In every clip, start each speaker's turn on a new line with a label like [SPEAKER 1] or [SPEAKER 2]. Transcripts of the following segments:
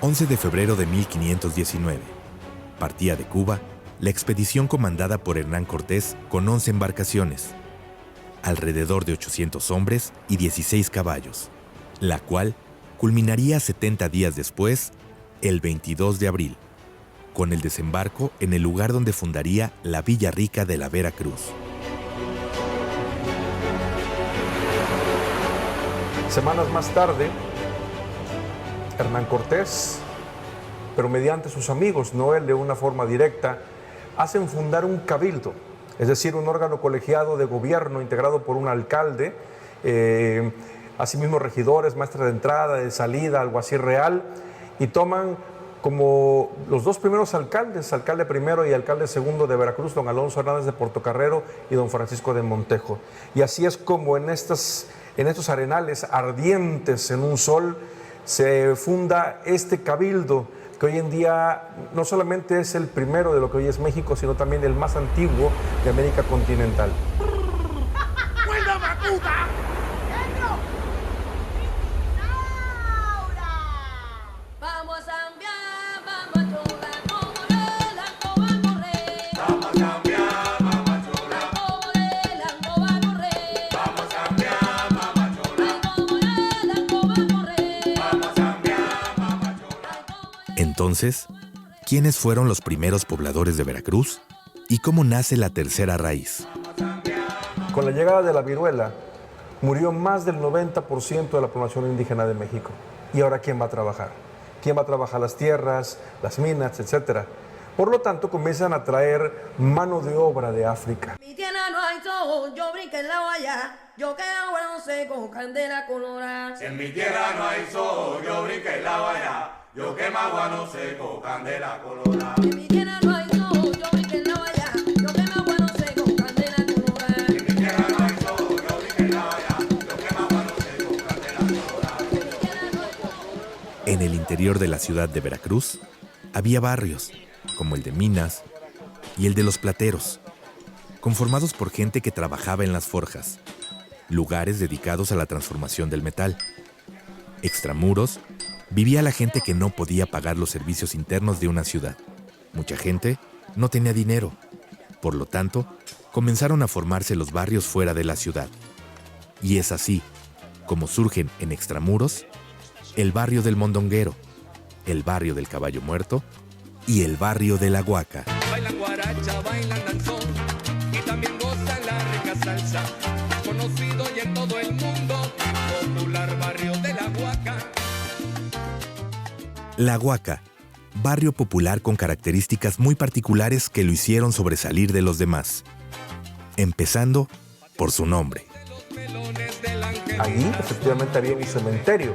[SPEAKER 1] 11 de febrero de 1519. Partía de Cuba la expedición comandada por Hernán Cortés con 11 embarcaciones, alrededor de 800 hombres y 16 caballos, la cual culminaría 70 días después, el 22 de abril, con el desembarco en el lugar donde fundaría la Villa Rica de la Veracruz.
[SPEAKER 2] Semanas más tarde, Hernán Cortés, pero mediante sus amigos, no él de una forma directa, hacen fundar un cabildo, es decir, un órgano colegiado de gobierno integrado por un alcalde, asimismo regidores, maestra de entrada, de salida, alguacil real, y toman como los dos primeros alcaldes, alcalde primero y alcalde segundo de Veracruz, don Alonso Hernández de Portocarrero y don Francisco de Montejo. Y así es como en estos arenales ardientes en un sol se funda este cabildo, que hoy en día no solamente es el primero de lo que hoy es México, sino también el más antiguo de América continental.
[SPEAKER 3] ¡Buena vacuda!
[SPEAKER 4] Vamos a cambiar, vamos a cholar, como la algo va a correr.
[SPEAKER 3] Vamos a cambiar, mamá chola.
[SPEAKER 4] Como el algo va a correr.
[SPEAKER 3] Vamos a cambiar, mamá chola.
[SPEAKER 4] Como el algo va a correr.
[SPEAKER 3] Vamos a cambiar, mamá chola.
[SPEAKER 1] Entonces, ¿quiénes fueron los primeros pobladores de Veracruz? ¿Y cómo nace la tercera raíz?
[SPEAKER 2] Con la llegada de la viruela, murió más del 90% de la población indígena de México. ¿Y ahora quién va a trabajar? ¿Quién va a trabajar las tierras, las minas, etcétera? Por lo tanto, comienzan a traer mano de obra de África.
[SPEAKER 4] Mi tierra no hay sol, yo brinqué en la valla. Yo que agua no sé con candela colorada.
[SPEAKER 3] Si en mi tierra no hay sol, yo brinqué en la valla. Yo quemo agua no seco, candela colorada.
[SPEAKER 4] En mi tierra no hay sol, yo brinqué en la valla. Yo que agua no sé con candela colorada.
[SPEAKER 3] Si en mi tierra no hay sol, yo brinqué en la valla. Yo quemo agua no seco, candela colorada.
[SPEAKER 1] En el interior de la ciudad de Veracruz había barrios, como el de Minas y el de los Plateros, conformados por gente que trabajaba en las forjas, lugares dedicados a la transformación del metal. Extramuros vivía la gente que no podía pagar los servicios internos de una ciudad. Mucha gente no tenía dinero. Por lo tanto, comenzaron a formarse los barrios fuera de la ciudad. Y es así como surgen en Extramuros el barrio del Mondonguero, el barrio del Caballo Muerto y el barrio de la Huaca.
[SPEAKER 5] Bailan guaracha, bailan danzón y también gozan la rica salsa. Conocido y en todo el mundo, popular barrio de la Huaca.
[SPEAKER 1] La Huaca, barrio popular con características muy particulares que lo hicieron sobresalir de los demás. Empezando por su nombre.
[SPEAKER 2] Allí efectivamente había un cementerio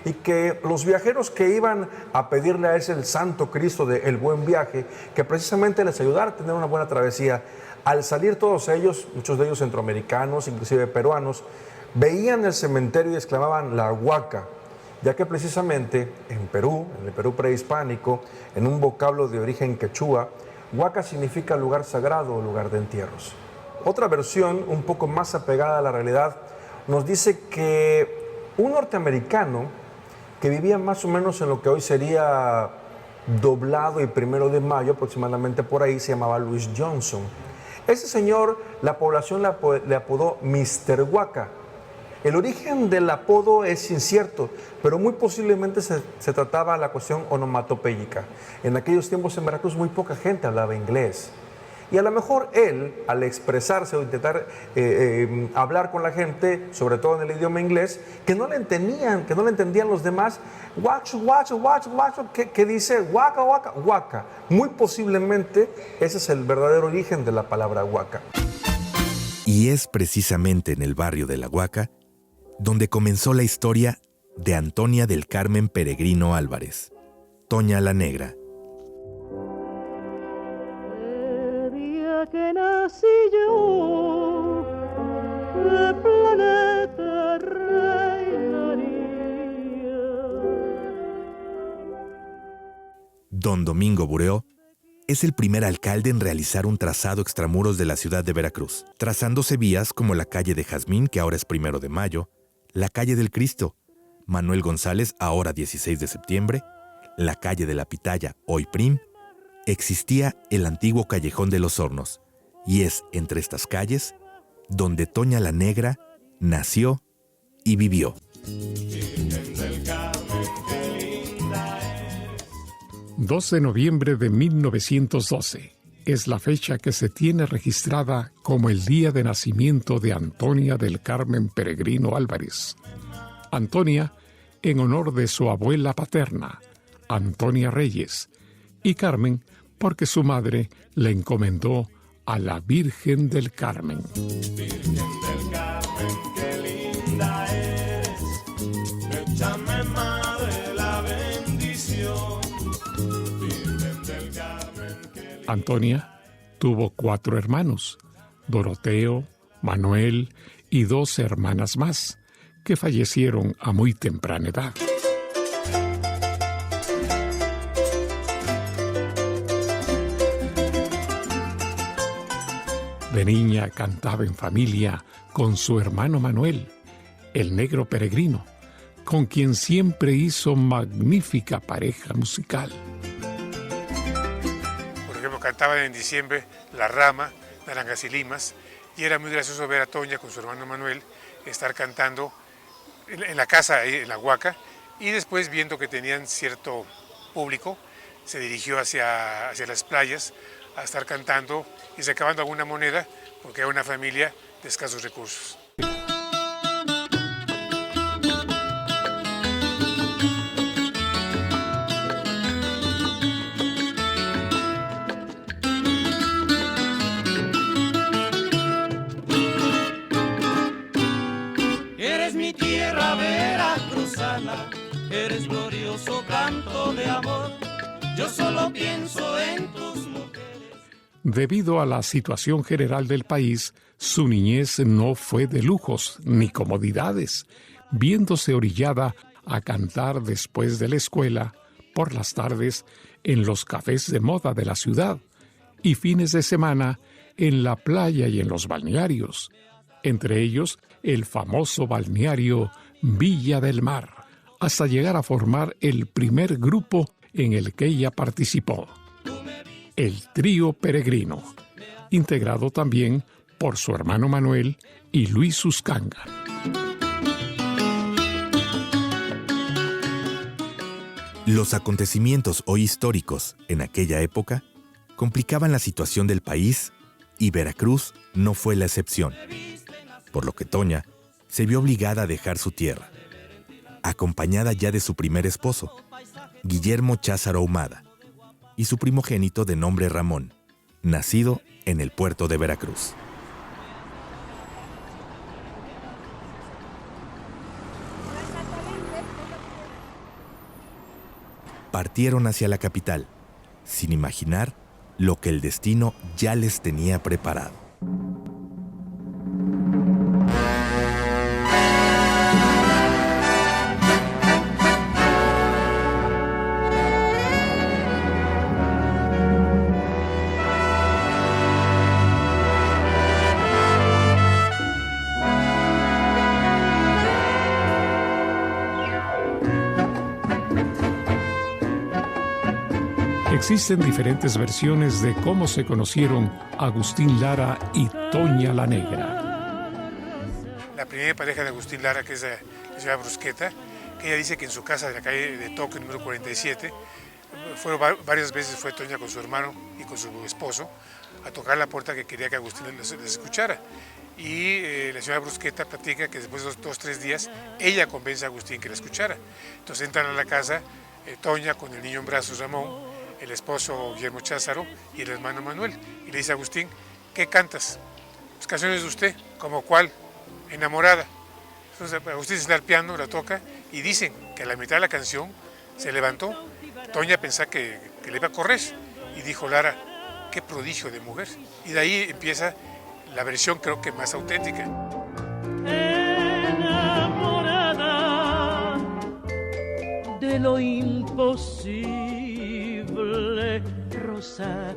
[SPEAKER 2] y que los viajeros que iban a pedirle a ese el Santo Cristo del Buen Viaje, que precisamente les ayudara a tener una buena travesía, al salir todos ellos, muchos de ellos centroamericanos, inclusive peruanos, veían el cementerio y exclamaban la Huaca, ya que precisamente en Perú, en el Perú prehispánico, en un vocablo de origen quechua, Huaca significa lugar sagrado o lugar de entierros. Otra versión, un poco más apegada a la realidad, nos dice que un norteamericano que vivía más o menos en lo que hoy sería Doblado y 1 de Mayo, aproximadamente por ahí, se llamaba Louis Johnson. Ese señor, la población le apodó Mr. Huaca. El origen del apodo es incierto, pero muy posiblemente se trataba de la cuestión onomatopéyica. En aquellos tiempos en Veracruz muy poca gente hablaba inglés. Y a lo mejor él, al expresarse o intentar hablar con la gente, sobre todo en el idioma inglés, que no le entendían los demás, que dice Huaca, Huaca, Huaca. Muy posiblemente ese es el verdadero origen de la palabra Huaca.
[SPEAKER 1] Y es precisamente en el barrio de la Huaca donde comenzó la historia de Antonia del Carmen Peregrino Álvarez, Toña la Negra.
[SPEAKER 6] Que nací yo, el planeta reinaría.
[SPEAKER 1] Don Domingo Bureó es el primer alcalde en realizar un trazado extramuros de la ciudad de Veracruz, trazándose vías como la calle de Jazmín, que ahora es 1 de mayo, la calle del Cristo, Manuel González, ahora 16 de septiembre, la calle de la Pitaya, hoy Prim. Existía el antiguo Callejón de los Hornos, y es entre estas calles donde Toña la Negra nació y vivió.
[SPEAKER 7] 12 de noviembre de 1912 es la fecha que se tiene registrada como el día de nacimiento de Antonia del Carmen Peregrino Álvarez. Antonia, en honor de su abuela paterna, Antonia Reyes, y Carmen, porque su madre le encomendó a la Virgen del Carmen.
[SPEAKER 8] Virgen del Carmen, qué linda eres, échame, madre, la bendición. Virgen del Carmen, qué linda.
[SPEAKER 7] Antonia tuvo 4 hermanos, Doroteo, Manuel y 2 hermanas más, que fallecieron a muy temprana edad. De niña cantaba en familia con su hermano Manuel, el negro peregrino, con quien siempre hizo magnífica pareja musical.
[SPEAKER 9] Por ejemplo, cantaban en diciembre La Rama, Naranjas y Limas, y era muy gracioso ver a Toña con su hermano Manuel estar cantando en la casa, ahí en la Huaca, y después, viendo que tenían cierto público, se dirigió hacia las playas a estar cantando y recabando alguna moneda, porque era una familia de escasos recursos.
[SPEAKER 8] Eres mi tierra veracruzana, eres glorioso canto de amor, yo solo pienso en tus mujeres.
[SPEAKER 7] Debido a la situación general del país, su niñez no fue de lujos ni comodidades, viéndose orillada a cantar después de la escuela, por las tardes, en los cafés de moda de la ciudad, y fines de semana en la playa y en los balnearios, entre ellos el famoso balneario Villa del Mar, hasta llegar a formar el primer grupo en el que ella participó, el Trío Peregrino, integrado también por su hermano Manuel y Luis Uscanga.
[SPEAKER 1] Los acontecimientos hoy históricos en aquella época complicaban la situación del país y Veracruz no fue la excepción, por lo que Toña se vio obligada a dejar su tierra, acompañada ya de su primer esposo, Guillermo Cházaro Ahumada, y su primogénito de nombre Ramón, nacido en el puerto de Veracruz. Partieron hacia la capital, sin imaginar lo que el destino ya les tenía preparado.
[SPEAKER 7] Existen diferentes versiones de cómo se conocieron Agustín Lara y Toña la Negra.
[SPEAKER 9] La primera pareja de Agustín Lara, que es la señora Brusqueta, que ella dice que en su casa de la calle de Toque, número 47, varias veces fue Toña con su hermano y con su esposo a tocar la puerta, que quería que Agustín les escuchara. Y la señora Brusqueta platica que después de 2-3 días ella convence a Agustín que la escuchara. Entonces entran a la casa Toña con el niño en brazos, Ramón, el esposo Guillermo Cházaro y el hermano Manuel. Y le dice a Agustín: ¿qué cantas? Pues canciones de usted. ¿Como cuál? Enamorada. Entonces Agustín se da al piano, la toca, y dicen que a la mitad de la canción se levantó. Toña pensaba que le iba a correr, y dijo Lara: qué prodigio de mujer. Y de ahí empieza la versión, creo que más auténtica.
[SPEAKER 6] Enamorada de lo imposible, rosa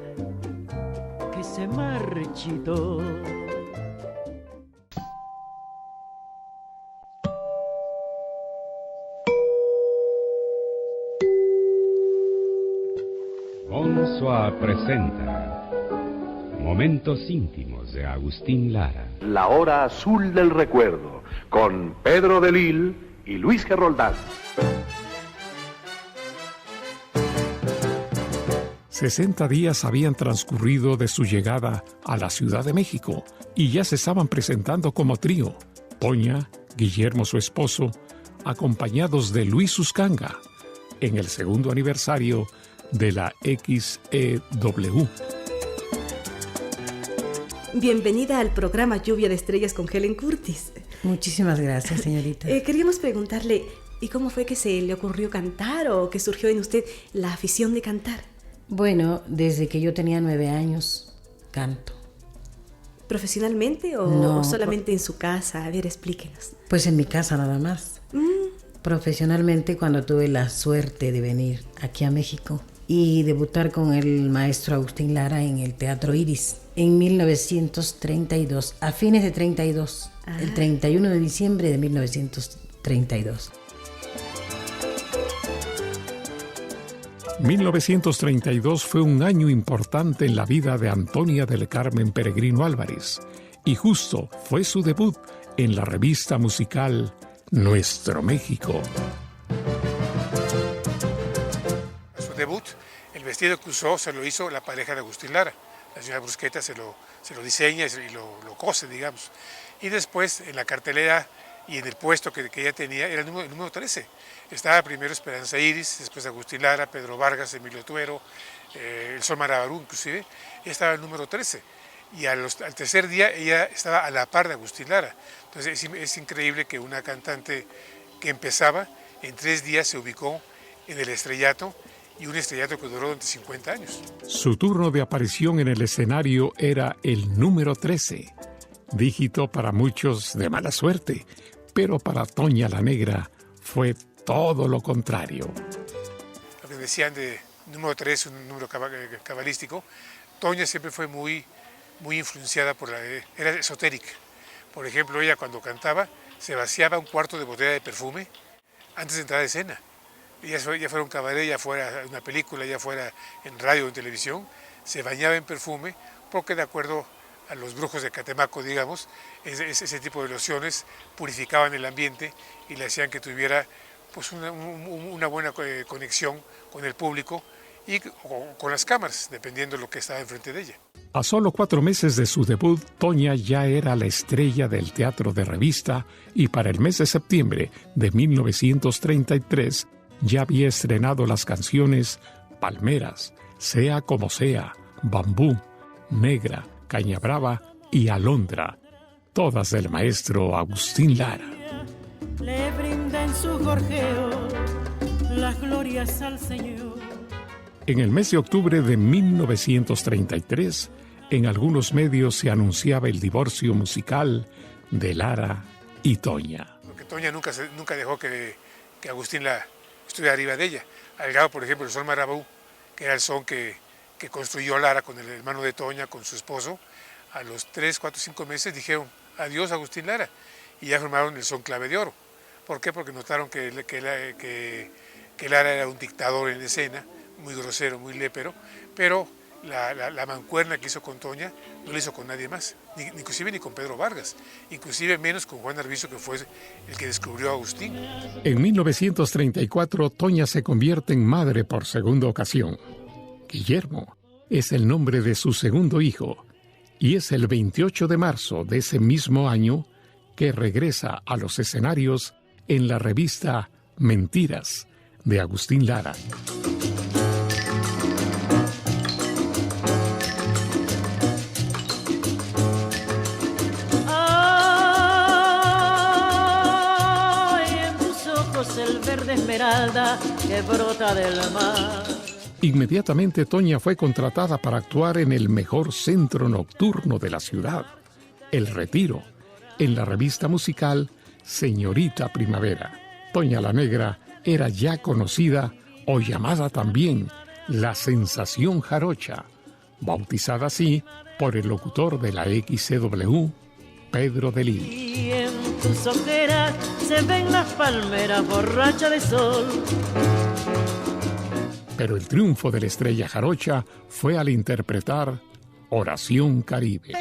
[SPEAKER 6] que se marchitó.
[SPEAKER 10] Bonsoir presenta Momentos íntimos de Agustín Lara.
[SPEAKER 11] La hora azul del recuerdo, con Pedro de Lille y Luis Geroldán.
[SPEAKER 7] 60 días habían transcurrido de su llegada a la Ciudad de México y ya se estaban presentando como trío. Toña, Guillermo su esposo, acompañados de Luis Uscanga, en el segundo aniversario de la XEW.
[SPEAKER 12] Bienvenida al programa Lluvia de Estrellas con Helen Curtis.
[SPEAKER 13] Muchísimas gracias, señorita.
[SPEAKER 12] Queríamos preguntarle, ¿y cómo fue que se le ocurrió cantar o que surgió en usted la afición de cantar?
[SPEAKER 13] Bueno, desde que yo tenía 9 años, canto.
[SPEAKER 12] ¿Profesionalmente o
[SPEAKER 13] No,
[SPEAKER 12] solamente en su casa? A ver, explíquenos.
[SPEAKER 13] Pues en mi casa nada más. Profesionalmente cuando tuve la suerte de venir aquí a México y debutar con el maestro Agustín Lara en el Teatro Iris en 1932, a fines de 32, el 31 de diciembre de 1932.
[SPEAKER 7] 1932 fue un año importante en la vida de Antonia del Carmen Peregrino Álvarez y justo fue su debut en la revista musical Nuestro México.
[SPEAKER 9] A su debut, el vestido que usó se lo hizo la pareja de Agustín Lara. La señora Brusqueta se lo diseña y lo cose, digamos. Y después, en la cartelera y en el puesto que ella tenía, era el número 13. Estaba primero Esperanza Iris, después Agustín Lara, Pedro Vargas, Emilio Tuero, el Sol Marabarú inclusive, y estaba el número 13. Y al tercer día ella estaba a la par de Agustín Lara. Entonces es increíble que una cantante que empezaba, en 3 días se ubicó en el estrellato, y un estrellato que duró durante 50 años.
[SPEAKER 7] Su turno de aparición en el escenario era el número 13, dígito para muchos de mala suerte, pero para Toña la Negra fue todo lo contrario.
[SPEAKER 9] Lo que decían de número 3, un número cabalístico, Toña siempre fue muy influenciada era esotérica. Por ejemplo, ella cuando cantaba se vaciaba un cuarto de botella de perfume antes de entrar a escena. Ya fuera un cabaret, ya fuera una película, ya fuera en radio o en televisión, se bañaba en perfume porque de acuerdo a los brujos de Catemaco, digamos, ese tipo de lociones purificaban el ambiente y le hacían que tuviera pues una buena conexión con el público y con las cámaras, dependiendo de lo que estaba enfrente de ella.
[SPEAKER 7] A solo 4 meses de su debut, Toña ya era la estrella del teatro de revista y para el mes de septiembre de 1933 ya había estrenado las canciones Palmeras, Sea como sea, Bambú, Negra, Caña Brava y Alondra, todas del maestro Agustín Lara.
[SPEAKER 6] Le brinda en su gorjeo las glorias al Señor.
[SPEAKER 7] En el mes de octubre de 1933, en algunos medios se anunciaba el divorcio musical de Lara y Toña.
[SPEAKER 9] Porque Toña nunca dejó que Agustín estuviera arriba de ella. Al grado, por ejemplo, el Sol Marabú, que era el son que construyó Lara con el hermano de Toña, con su esposo, a los 3, 4, 5 meses dijeron adiós Agustín Lara y ya formaron el son Clave de Oro. ¿Por qué? Porque notaron que Lara era un dictador en escena, muy grosero, muy lépero, pero la mancuerna que hizo con Toña no la hizo con nadie más, inclusive ni con Pedro Vargas, inclusive menos con Juan Arvizu, que fue el que descubrió a Agustín.
[SPEAKER 7] En 1934, Toña se convierte en madre por segunda ocasión. Guillermo es el nombre de su segundo hijo y es el 28 de marzo de ese mismo año que regresa a los escenarios en la revista Mentiras de Agustín Lara.
[SPEAKER 6] El verde esmeralda que brota del mar.
[SPEAKER 7] Inmediatamente Toña fue contratada para actuar en el mejor centro nocturno de la ciudad, El Retiro, en la revista musical Señorita Primavera. Toña la Negra era ya conocida o llamada también la sensación jarocha, bautizada así por el locutor de la XCW, Pedro de Lil.
[SPEAKER 6] Y en tus ojeras se ven las palmeras borrachas de sol.
[SPEAKER 7] Pero el triunfo de la estrella jarocha fue al interpretar Oración Caribe.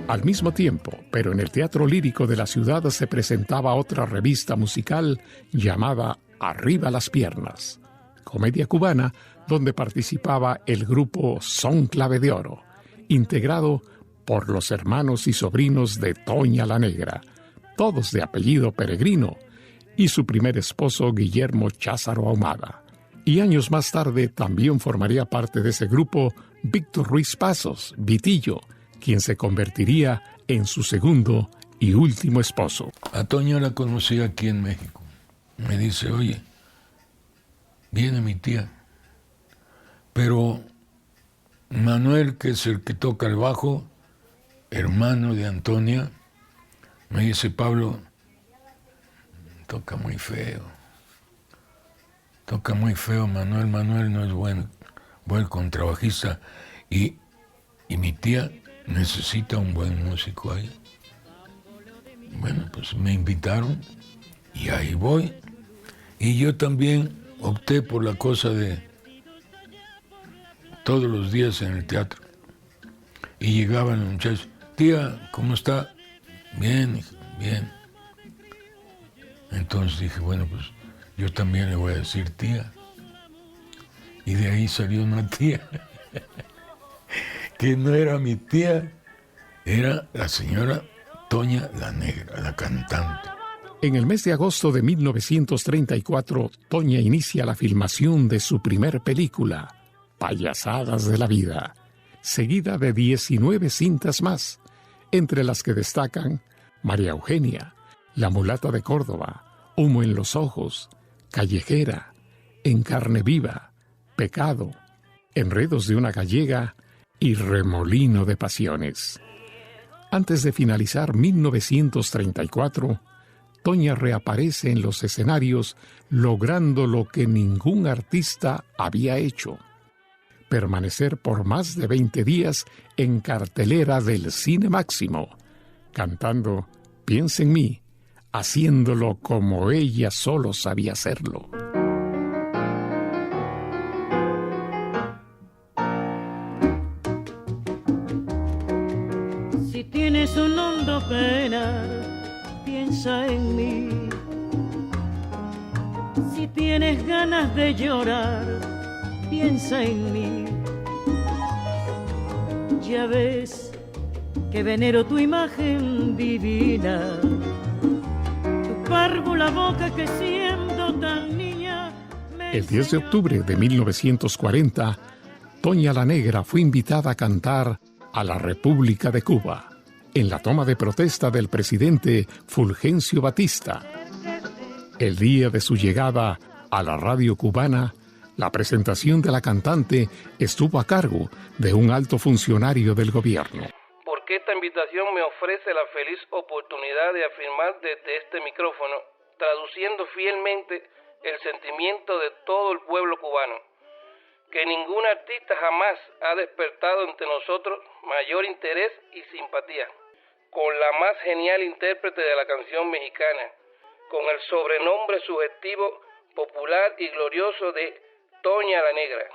[SPEAKER 7] Al mismo tiempo, pero en el Teatro Lírico de la ciudad se presentaba otra revista musical llamada Arriba las Piernas, comedia cubana donde participaba el grupo Son Clave de Oro, integrado por los hermanos y sobrinos de Toña la Negra, todos de apellido Peregrino, y su primer esposo Guillermo Cházaro Ahumada. Y años más tarde también formaría parte de ese grupo Víctor Ruiz Pasos, Vitillo, quien se convertiría en su segundo y último esposo.
[SPEAKER 14] A Toña la conocí aquí en México. Me dice, oye, viene mi tía, pero Manuel, que es el que toca el bajo, hermano de Antonia, me dice, Pablo, toca muy feo Manuel no es buen contrabajista, y mi tía necesita un buen músico ahí. Bueno, pues me invitaron y ahí voy. Y yo también opté por la cosa de todos los días en el teatro. Y llegaban los muchachos, tía, ¿cómo está? Bien, bien. Entonces dije, bueno, pues yo también le voy a decir tía. Y de ahí salió una tía que no era mi tía, era la señora Toña la Negra, la cantante.
[SPEAKER 7] En el mes de agosto de 1934, Toña inicia la filmación de su primer película, Payasadas de la Vida, seguida de 19 cintas más, entre las que destacan María Eugenia, La mulata de Córdoba, Humo en los ojos, Callejera, En carne viva, Pecado, Enredos de una gallega y Remolino de pasiones. Antes de finalizar 1934, Toña reaparece en los escenarios logrando lo que ningún artista había hecho: permanecer por más de 20 días en cartelera del Cine Máximo, cantando Piensa en mí, haciéndolo como ella solo sabía hacerlo.
[SPEAKER 6] Si tienes un hondo penar, piensa en mí. Si tienes ganas de llorar, piensa en mí. Ya ves que venero tu imagen divina, tu párvula boca que siendo tan niña.
[SPEAKER 7] El 10 de octubre de 1940, Toña la Negra fue invitada a cantar a la República de Cuba, en la toma de protesta del presidente Fulgencio Batista. El día de su llegada a la radio cubana, la presentación de la cantante estuvo a cargo de un alto funcionario del gobierno.
[SPEAKER 15] Porque esta invitación me ofrece la feliz oportunidad de afirmar desde este micrófono, traduciendo fielmente el sentimiento de todo el pueblo cubano, que ningún artista jamás ha despertado entre nosotros mayor interés y simpatía, con la más genial intérprete de la canción mexicana, con el sobrenombre sugestivo, popular y glorioso de Toña la Negra.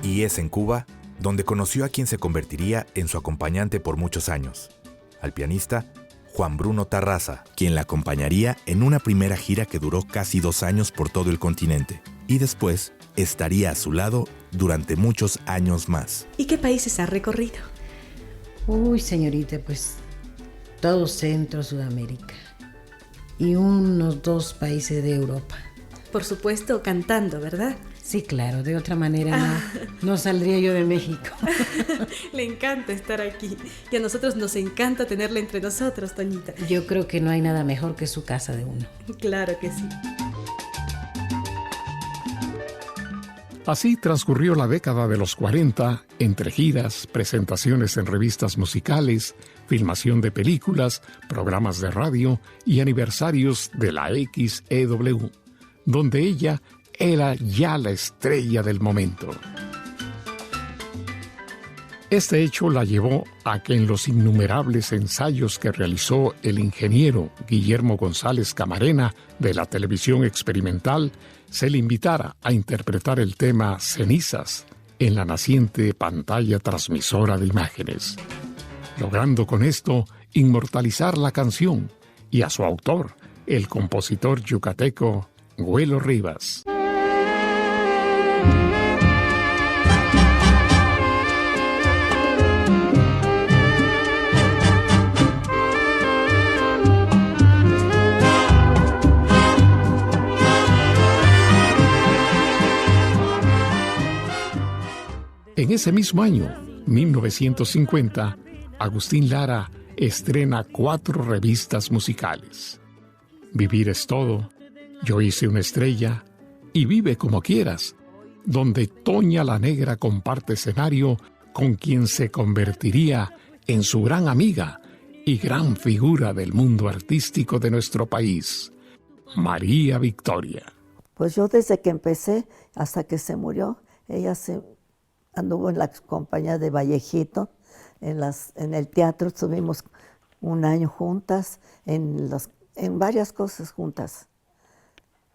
[SPEAKER 1] Y es en Cuba donde conoció a quien se convertiría en su acompañante por muchos años, al pianista Juan Bruno Tarraza, quien la acompañaría en una primera gira que duró casi 2 años por todo el continente, y después estaría a su lado durante muchos años más.
[SPEAKER 12] ¿Y qué países ha recorrido?
[SPEAKER 13] Uy, señorita, pues todo Centro, Sudamérica y unos 2 países de Europa.
[SPEAKER 12] Por supuesto, cantando, ¿verdad?
[SPEAKER 13] Sí, claro, de otra manera no saldría yo de México.
[SPEAKER 12] Le encanta estar aquí y a nosotros nos encanta tenerla entre nosotros, Toñita.
[SPEAKER 13] Yo creo que no hay nada mejor que su casa de uno.
[SPEAKER 12] Claro que sí.
[SPEAKER 7] Así transcurrió la década de los 40, entre giras, presentaciones en revistas musicales, filmación de películas, programas de radio y aniversarios de la XEW, donde ella era ya la estrella del momento. Este hecho la llevó a que en los innumerables ensayos que realizó el ingeniero Guillermo González Camarena de la televisión experimental, se le invitara a interpretar el tema Cenizas en la naciente pantalla transmisora de imágenes, logrando con esto inmortalizar la canción y a su autor, el compositor yucateco Güelo Rivas. En ese mismo año, 1950, Agustín Lara estrena 4 revistas musicales: Vivir es todo, Yo hice una estrella y Vive como quieras, donde Toña la Negra comparte escenario con quien se convertiría en su gran amiga y gran figura del mundo artístico de nuestro país, María Victoria.
[SPEAKER 16] Pues yo desde que empecé hasta que se murió, ella anduvo en la compañía de Vallejito, en el teatro estuvimos un año juntas, en varias cosas juntas.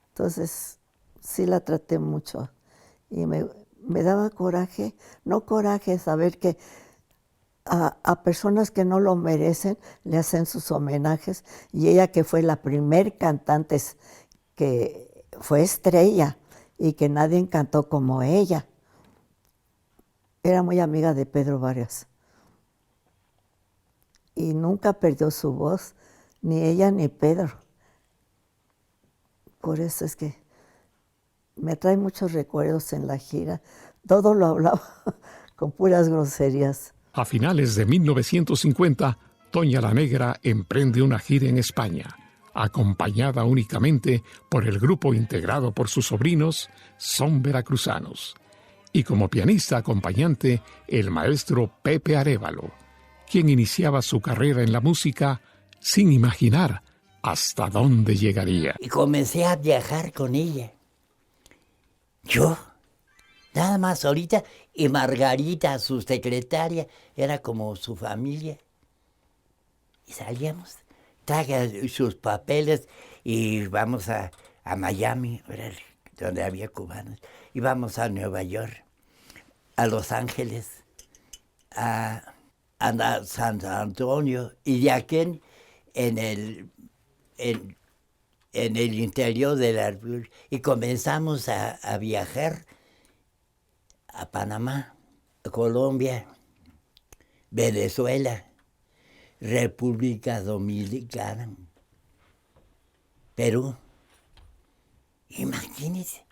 [SPEAKER 16] Entonces, sí la traté mucho. Y me daba coraje, no coraje, saber que a personas que no lo merecen le hacen sus homenajes. Y ella, que fue la primer cantante que fue estrella y que nadie cantó como ella. Era muy amiga de Pedro Vargas. Y nunca perdió su voz, ni ella ni Pedro. Por eso es que me trae muchos recuerdos en la gira. Todo lo hablaba con puras groserías.
[SPEAKER 7] A finales de 1950, Toña la Negra emprende una gira en España, acompañada únicamente por el grupo integrado por sus sobrinos, Son Veracruzanos, y como pianista acompañante, el maestro Pepe Arévalo, quien iniciaba su carrera en la música sin imaginar hasta dónde llegaría.
[SPEAKER 17] Y comencé a viajar con ella. Yo, nada más ahorita, y Margarita, su secretaria, era como su familia. Y salíamos, traje sus papeles y vamos a Miami, donde había cubanos. Íbamos a Nueva York, a Los Ángeles, a San Antonio, y de aquí en el interior de la República. Y comenzamos a viajar a Panamá, a Colombia, Venezuela, República Dominicana, Perú. Imagínense,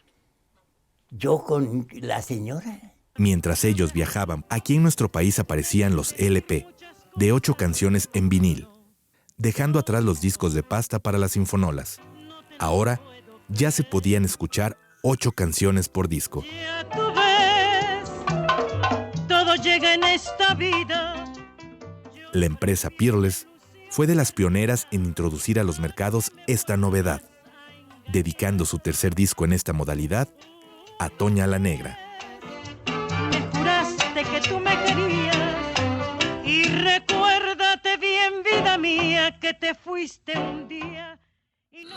[SPEAKER 17] yo con la señora.
[SPEAKER 1] Mientras ellos viajaban, aquí en nuestro país aparecían los LP, de 8 canciones en vinil, dejando atrás los discos de pasta para las sinfonolas. Ahora ya se podían escuchar 8 canciones por disco.
[SPEAKER 6] Ya tú ves, todo llega en esta vida.
[SPEAKER 1] La empresa Peerless fue de las pioneras en introducir a los mercados esta novedad, dedicando su tercer disco en esta modalidad a Toña la Negra.
[SPEAKER 6] Me juraste que tú me querías y recuérdate bien, vida mía, que te fuiste un día.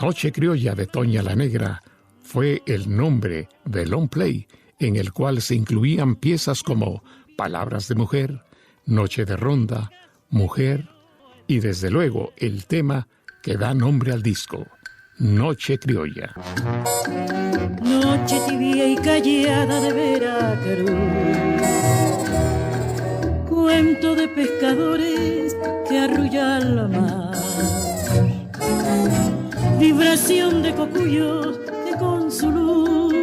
[SPEAKER 7] Noche Criolla de Toña la Negra fue el nombre del long play en el cual se incluían piezas como Palabras de Mujer, Noche de Ronda, Mujer y desde luego el tema que da nombre al disco, Noche Criolla.
[SPEAKER 6] Noche tibia y callada de Veracruz, cuento de pescadores que arrullan la mar, vibración de cocuyos que con su luz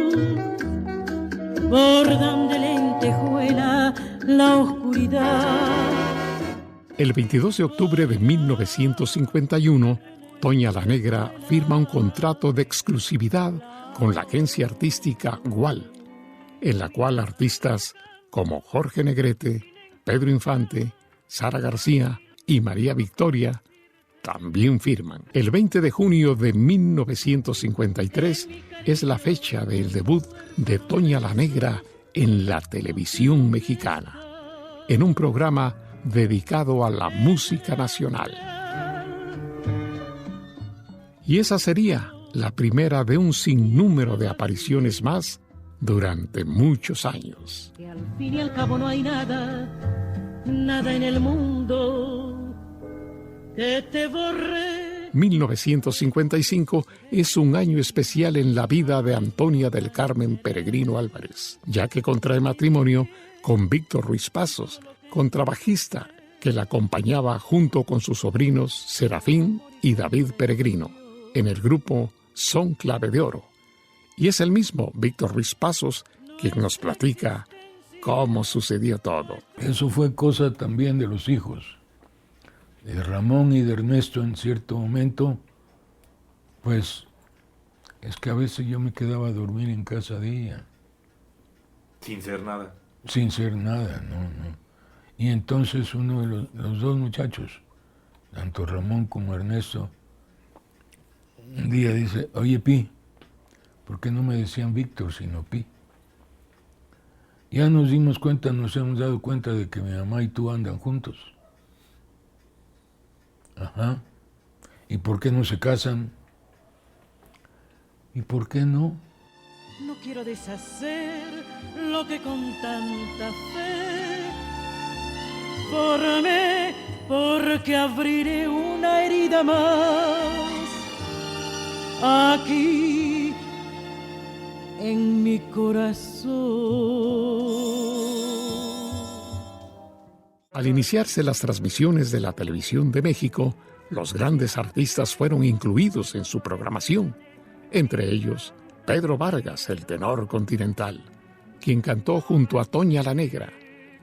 [SPEAKER 6] bordan de lentejuela la oscuridad.
[SPEAKER 7] El 22 de octubre de 1951, Toña la Negra firma un contrato de exclusividad con la agencia artística Gual, en la cual artistas como Jorge Negrete, Pedro Infante, Sara García y María Victoria también firman. El 20 de junio de 1953 es la fecha del debut de Toña la Negra en la televisión mexicana, en un programa dedicado a la música nacional. Y esa sería la primera de un sinnúmero de apariciones más durante muchos años.
[SPEAKER 6] Que al fin y al cabo no hay nada, nada en el mundo que te borre.
[SPEAKER 7] 1955 es un año especial en la vida de Antonia del Carmen Peregrino Álvarez, ya que contrae matrimonio con Víctor Ruiz Pasos, contrabajista que la acompañaba junto con sus sobrinos Serafín y David Peregrino en el grupo Son Clave de Oro. Y es el mismo Víctor Ruiz Pasos quien nos platica cómo sucedió todo.
[SPEAKER 14] Eso fue cosa también de los hijos, de Ramón y de Ernesto en cierto momento. Pues es que a veces yo me quedaba a dormir en casa de ella.
[SPEAKER 1] Sin ser nada.
[SPEAKER 14] Sin ser nada, no. Y entonces uno de los dos muchachos, tanto Ramón como Ernesto, un día dice: oye, Pi, ¿por qué no me decían Víctor sino Pi? Ya nos hemos dado cuenta de que mi mamá y tú andan juntos. Ajá. ¿Y por qué no se casan? ¿Y por qué no?
[SPEAKER 6] No quiero deshacer lo que con tanta fe formé, porque abriré una herida más aquí en mi corazón.
[SPEAKER 7] Al iniciarse las transmisiones de la televisión de México, los grandes artistas fueron incluidos en su programación, entre ellos Pedro Vargas, el tenor continental, quien cantó junto a Toña la Negra,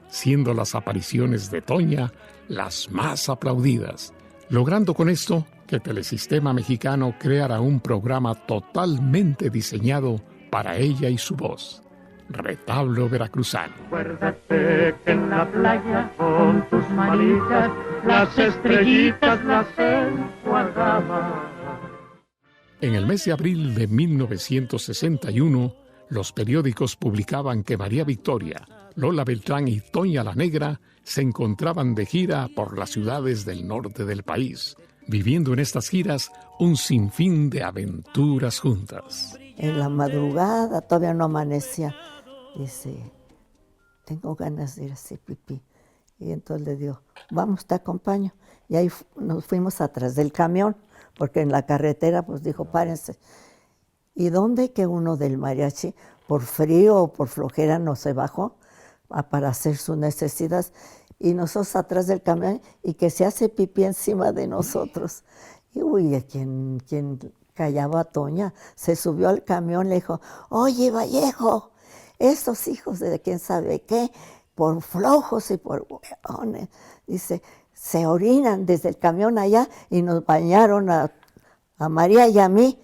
[SPEAKER 7] siendo las apariciones de Toña las más aplaudidas, logrando con esto que Telesistema Mexicano creara un programa totalmente diseñado para ella y su voz, Retablo Veracruzano.
[SPEAKER 8] Acuérdate que en la playa con tus manitas las estrellitas las encuadraba.
[SPEAKER 7] En el mes de abril de 1961, los periódicos publicaban que María Victoria, Lola Beltrán y Toña la Negra se encontraban de gira por las ciudades del norte del país, viviendo en estas giras un sinfín de aventuras juntas.
[SPEAKER 16] En la madrugada, todavía no amanecía, dice: tengo ganas de ir a hacer pipí. Y entonces le digo: vamos, te acompaño. Y ahí nos fuimos atrás del camión, porque en la carretera pues dijo: párense. ¿Y dónde que uno del mariachi, por frío o por flojera, no se bajó para hacer sus necesidades? Y nosotros atrás del camión, y que se hace pipí encima de nosotros. Y uy, quien callaba a Toña, se subió al camión, le dijo: oye, Vallejo, estos hijos de quién sabe qué, por flojos y por hueones, dice, se orinan desde el camión allá y nos bañaron a María y a mí.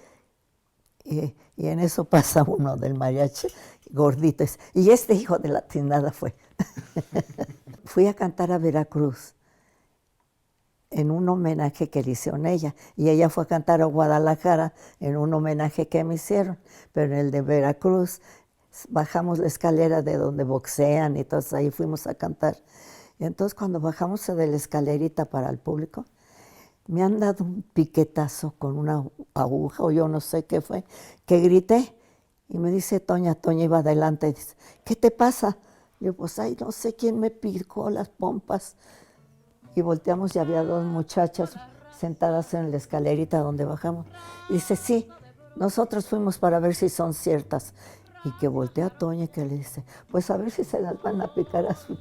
[SPEAKER 16] Y en eso pasa uno del mariachi, gordito. Y este hijo de la tiznada fue. Fui a cantar a Veracruz en un homenaje que le hicieron a ella. Y ella fue a cantar a Guadalajara en un homenaje que me hicieron. Pero en el de Veracruz bajamos la escalera de donde boxean y entonces ahí fuimos a cantar. Y entonces cuando bajamos de la escalerita para el público, me han dado un piquetazo con una aguja o yo no sé qué fue, que grité. Y me dice Toña iba adelante y dice: ¿qué te pasa? Yo, pues, ay, no sé quién me picó las pompas. Y volteamos y había dos muchachas, sentadas en la escalerita donde bajamos. Y dice, sí, nosotros fuimos para ver si son ciertas. Y que voltea a Toña y que le dice, pues a ver si se las van a aplicar a sus...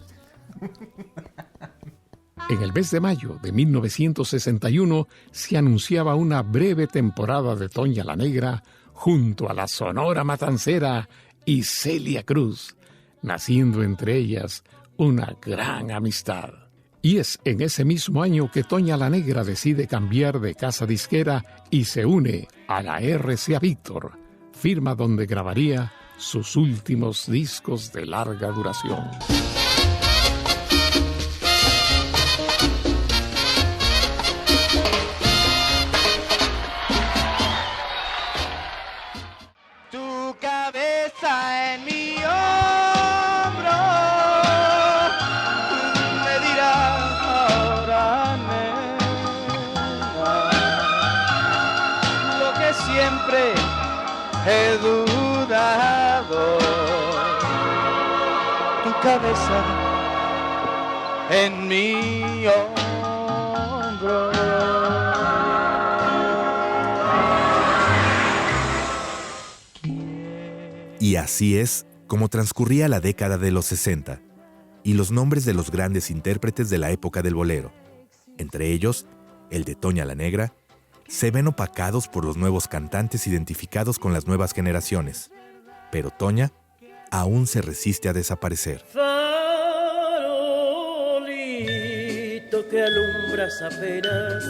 [SPEAKER 7] En el mes de mayo de 1961 se anunciaba una breve temporada de Toña la Negra junto a la Sonora Matancera y Celia Cruz, naciendo entre ellas una gran amistad. Y es en ese mismo año que Toña la Negra decide cambiar de casa disquera y se une a la RCA Víctor, firma donde grabaría sus últimos discos de larga duración.
[SPEAKER 8] Tu cabeza en mi hombro me dirá ahora, nena, lo que siempre he dudado. Tu cabeza en mi hombro.
[SPEAKER 1] Y así es como transcurría la década de los 60 y los nombres de los grandes intérpretes de la época del bolero, entre ellos el de Toña la Negra, se ven opacados por los nuevos cantantes identificados con las nuevas generaciones. Pero Toña aún se resiste a desaparecer.
[SPEAKER 6] Farolito que alumbras apenas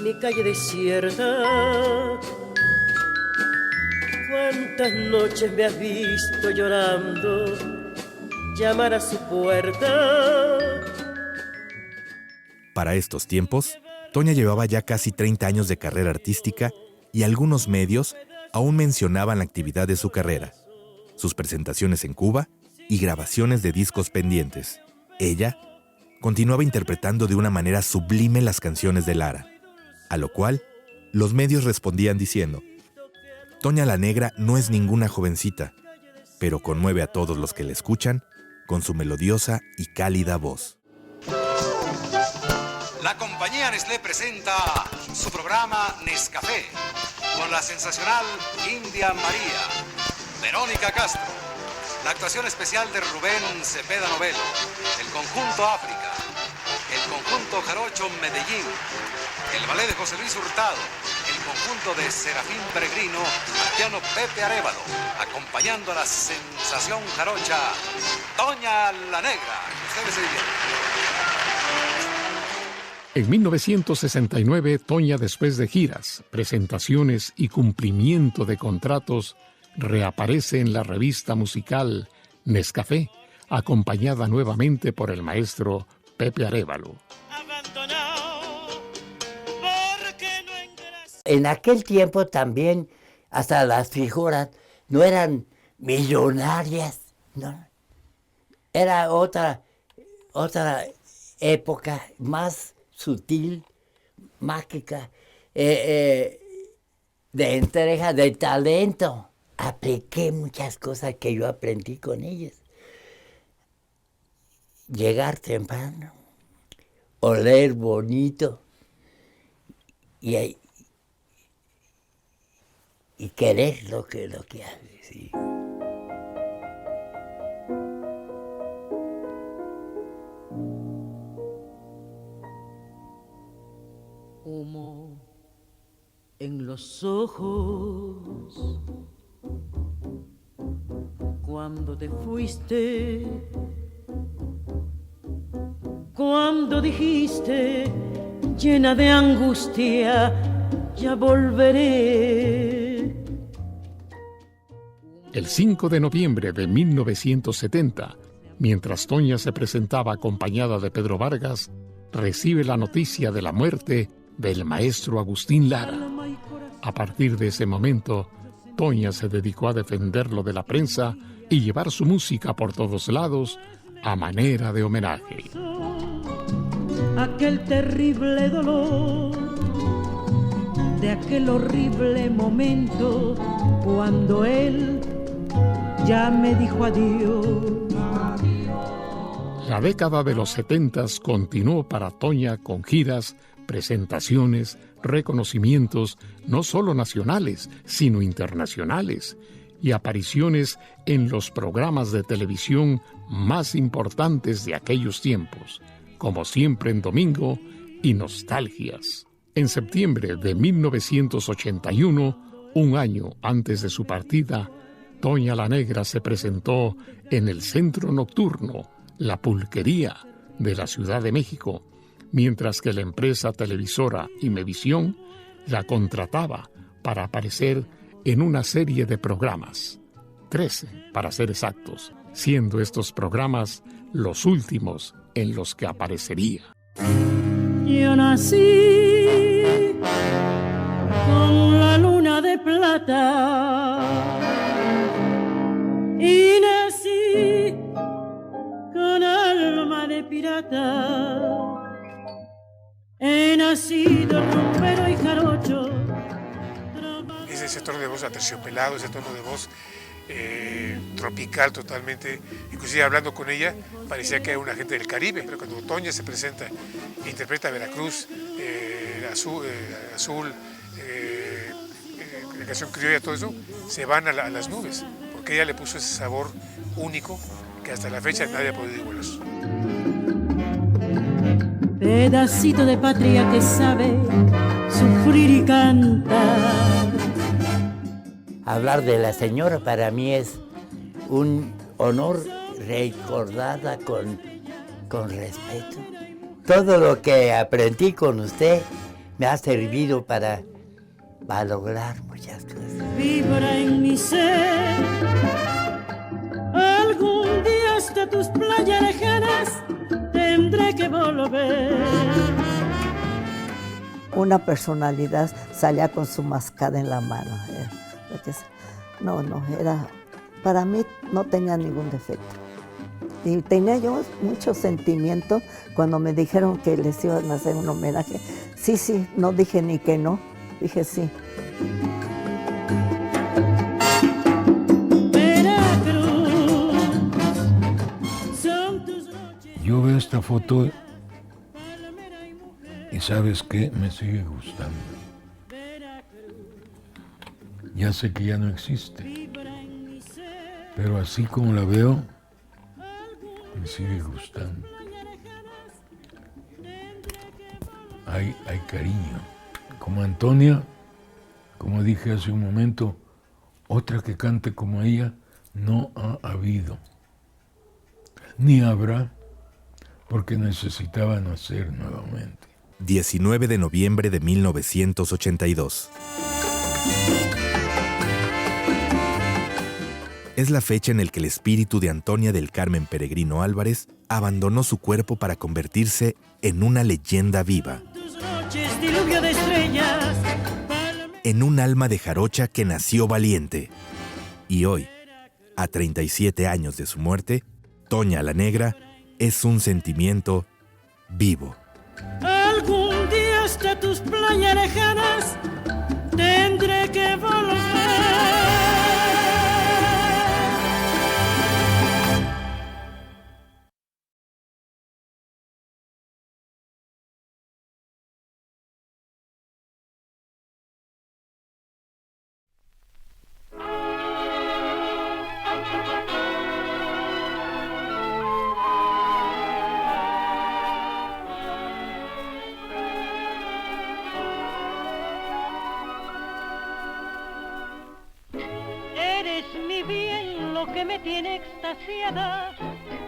[SPEAKER 6] mi calle desierta. Cuántas noches me has visto llorando llamar a su puerta.
[SPEAKER 1] Para estos tiempos, Toña llevaba ya casi 30 años de carrera artística y algunos medios aún mencionaban la actividad de su carrera, sus presentaciones en Cuba y grabaciones de discos pendientes. Ella continuaba interpretando de una manera sublime las canciones de Lara, a lo cual los medios respondían diciendo: Toña la Negra no es ninguna jovencita, pero conmueve a todos los que la escuchan con su melodiosa y cálida voz.
[SPEAKER 18] La compañía Nestlé presenta su programa Nescafé con la sensacional India María, Verónica Castro, la actuación especial de Rubén Cepeda Novelo, el conjunto África, el conjunto Jarocho Medellín, el ballet de José Luis Hurtado, el conjunto de Serafín Peregrino, al piano Pepe Arévalo, acompañando a la sensación jarocha Toña la Negra. Ustedes se divierten.
[SPEAKER 7] En 1969, Toña, después de giras, presentaciones y cumplimiento de contratos, reaparece en la revista musical Nescafé, acompañada nuevamente por el maestro Pepe Arévalo.
[SPEAKER 17] En aquel tiempo también hasta las figuras no eran millonarias, ¿no? Era otra época más sutil, mágica, de entrega, de talento. Apliqué muchas cosas que yo aprendí con ellos. Llegar temprano, oler bonito y querer lo que haces. ¿Sí?
[SPEAKER 6] Humo en los ojos cuando te fuiste, cuando dijiste llena de angustia, ya volveré.
[SPEAKER 7] El 5 de noviembre de 1970, mientras Toña se presentaba acompañada de Pedro Vargas, recibe la noticia de la muerte del maestro Agustín Lara. A partir de ese momento, Toña se dedicó a defenderlo de la prensa y llevar su música por todos lados a manera de homenaje.
[SPEAKER 6] Aquel terrible dolor de aquel horrible momento cuando él ya me dijo adiós.
[SPEAKER 7] La década de los 70 continuó para Toña con giras presentaciones, reconocimientos no solo nacionales, sino internacionales, y apariciones en los programas de televisión más importantes de aquellos tiempos, como Siempre en Domingo y Nostalgias. En septiembre de 1981, un año antes de su partida, Toña la Negra se presentó en el Centro Nocturno, La Pulquería, de la Ciudad de México, mientras que la empresa televisora Imevisión la contrataba para aparecer en una serie de programas, 13 para ser exactos, siendo estos programas los últimos en los que aparecería.
[SPEAKER 6] Yo nací con la luna de plata y nací con alma de pirata. He nacido rompero y jarocho.
[SPEAKER 9] Ese tono de voz aterciopelado, ese tono de voz tropical totalmente. Inclusive hablando con ella parecía que era una gente del Caribe, pero cuando Toña se presenta e interpreta Veracruz, Azul, la canción criolla, todo eso, se van a las nubes, porque ella le puso ese sabor único que hasta la fecha nadie ha podido igualar.
[SPEAKER 6] Pedacito de patria que sabe sufrir y cantar.
[SPEAKER 17] Hablar de la señora para mí es un honor recordarla con respeto. Todo lo que aprendí con usted me ha servido para lograr muchas cosas.
[SPEAKER 6] Vibra en mi ser, algún día hasta tus playas lejanas tendré que volver.
[SPEAKER 16] Una personalidad salía con su mascada en la mano. Para mí no tenía ningún defecto. Y tenía yo mucho sentimiento cuando me dijeron que les iban a hacer un homenaje. Sí, no dije ni que no, dije sí.
[SPEAKER 14] Yo veo esta foto y ¿sabes qué? Me sigue gustando. Ya sé que ya no existe, pero así como la veo, me sigue gustando. Hay cariño. Como Antonia, como dije hace un momento, otra que cante como ella no ha habido, ni habrá, porque necesitaba nacer nuevamente.
[SPEAKER 1] 19 de noviembre de 1982. Es la fecha en la que el espíritu de Antonia del Carmen Peregrino Álvarez abandonó su cuerpo para convertirse en una leyenda viva. En un alma de jarocha que nació valiente. Y hoy, a 37 años de su muerte, Toña la Negra es un sentimiento vivo.
[SPEAKER 6] Algún día hasta tus playas lejanas tendré que volver.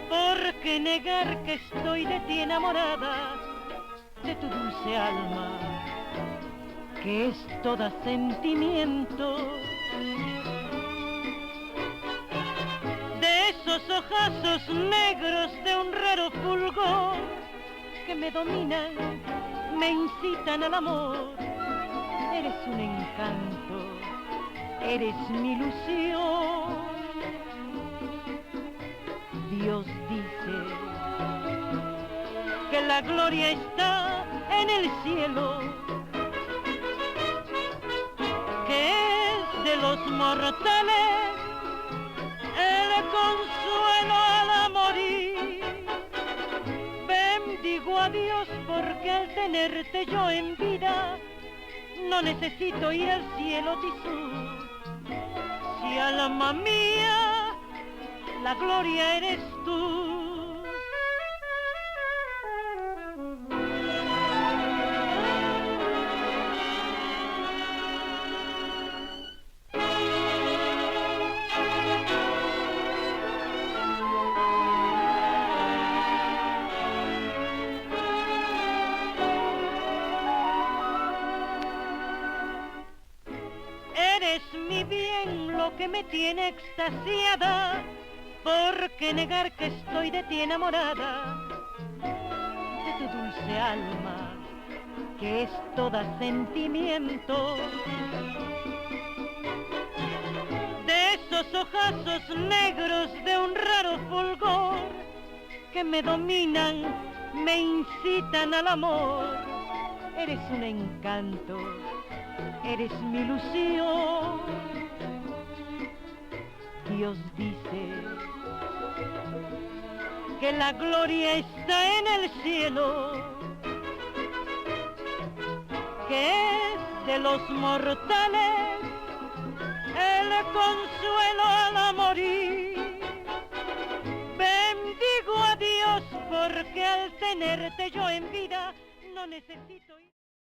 [SPEAKER 6] ¿Por qué negar que estoy de ti enamorada, de tu dulce alma, que es toda sentimiento? De esos ojazos negros de un raro fulgor que me dominan, me incitan al amor. Eres un encanto, eres mi ilusión. Dios dice que la gloria está en el cielo, que es de los mortales el consuelo al morir. Bendigo a Dios porque al tenerte yo en vida, no necesito ir al cielo, Tisú. Si alma mía, la gloria eres tú. Eres mi bien, lo que me tiene extasiada, porque negar que estoy de ti enamorada, de tu dulce alma, que es toda sentimiento, de esos ojazos negros de un raro fulgor, que me dominan, me incitan al amor. Eres un encanto, eres mi ilusión. Dios dice que la gloria está en el cielo, que es de los mortales el consuelo al morir. Bendigo a Dios porque al tenerte yo en vida no necesito ir.